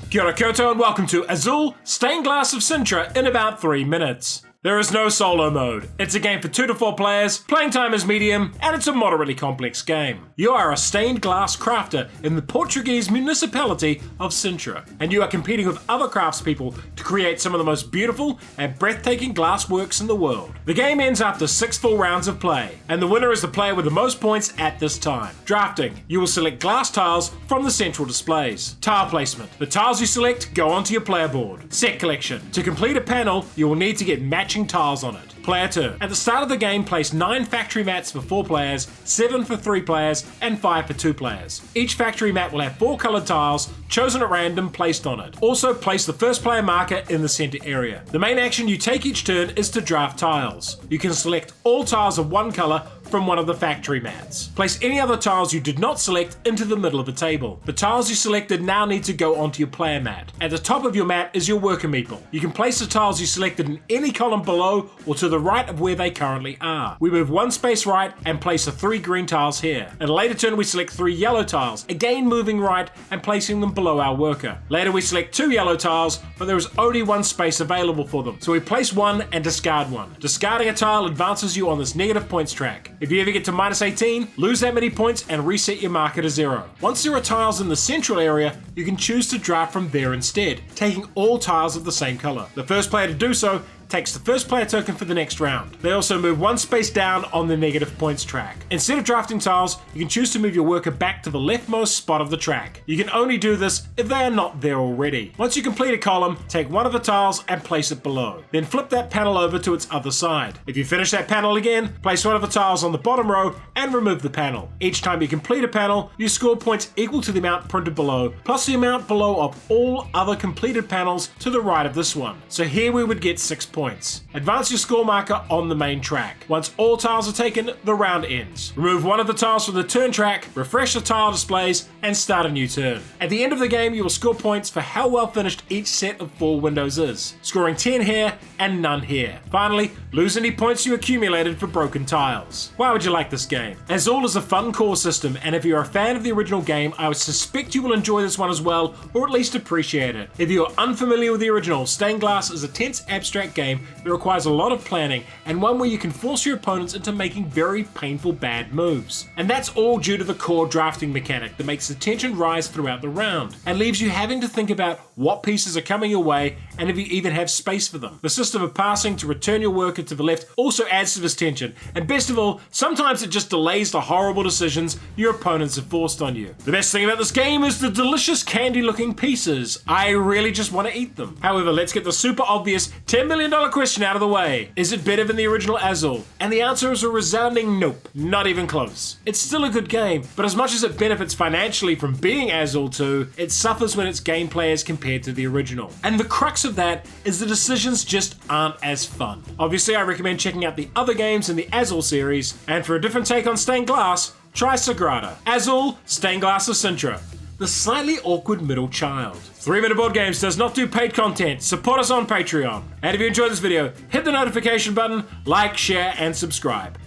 Kia ora koutou and welcome to Azul, Stained Glass of Sintra in about 3 minutes. There is no solo mode. It's a game for 2 to 4 players, playing time is medium, and it's a moderately complex game. You are a stained glass crafter in the Portuguese municipality of Sintra, and you are competing with other craftspeople to create some of the most beautiful and breathtaking glass works in the world. The game ends after 6 full rounds of play, and the winner is the player with the most points at this time. Drafting. You will select glass tiles from the central displays. Tile placement. The tiles you select go onto your player board. Set collection. To complete a panel, you will need to get matching tiles on it. Player turn. At the start of the game, place 9 factory mats for 4 players, 7 for 3 players, and 5 for 2 players. Each factory mat will have 4 coloured tiles, chosen at random, placed on it. Also, place the first player marker in the centre area. The main action you take each turn is to draft tiles. You can select all tiles of one colour from one of the factory mats. Place any other tiles you did not select into the middle of the table. The tiles you selected now need to go onto your player mat. At the top of your mat is your worker meeple. You can place the tiles you selected in any column below or to the right of where they currently are. We move 1 space right and place the 3 green tiles here. At a later turn we select 3 yellow tiles, again moving right and placing them below our worker. Later we select 2 yellow tiles, but there is only 1 space available for them, so we place 1 and discard 1. Discarding a tile advances you on this negative points track. If you ever get to minus 18, lose that many points and reset your marker to 0. Once there are tiles in the central area, you can choose to draft from there instead, taking all tiles of the same colour. The first player to do so takes the first player token for the next round. They also move 1 space down on the negative points track. Instead of drafting tiles, you can choose to move your worker back to the leftmost spot of the track. You can only do this if they are not there already. Once you complete a column, take one of the tiles and place it below. Then flip that panel over to its other side. If you finish that panel again, place one of the tiles on the bottom row and remove the panel. Each time you complete a panel, you score points equal to the amount printed below, plus the amount below of all other completed panels to the right of this one. So here we would get 6 points. Advance your score marker on the main track. Once all tiles are taken, the round ends. Remove one of the tiles from the turn track, refresh the tile displays, and start a new turn. At the end of the game, you will score points for how well finished each set of 4 windows is, scoring 10 here and none here. Finally, lose any points you accumulated for broken tiles. Why would you like this game? Azul is a fun core system, and if you're a fan of the original game, I would suspect you will enjoy this one as well, or at least appreciate it. If you are unfamiliar with the original, Stained Glass is a tense abstract game that requires a lot of planning, and one where you can force your opponents into making very painful bad moves. And that's all due to the core drafting mechanic that makes the tension rise throughout the round, and leaves you having to think about what pieces are coming your way and if you even have space for them. The system of passing to return your worker to the left also adds to this tension, and best of all, sometimes it just delays the horrible decisions your opponents have forced on you. The best thing about this game is the delicious candy looking pieces. I really just want to eat them. However, let's get the super obvious $10 million question out of the way. Is it better than the original Azul? And the answer is a resounding nope, not even close. It's still a good game, but as much as it benefits financially from being Azul 2, it suffers when its gameplay is compared to the original. And the crux of that is the decisions just aren't as fun. Obviously, I recommend checking out the other games in the Azul series, and for a different take on Stained Glass, try Sagrada. Azul, Stained Glass of Sintra. The slightly awkward middle child. 3 Minute Board Games does not do paid content. Support us on Patreon. And if you enjoyed this video, hit the notification button, like, share, and subscribe.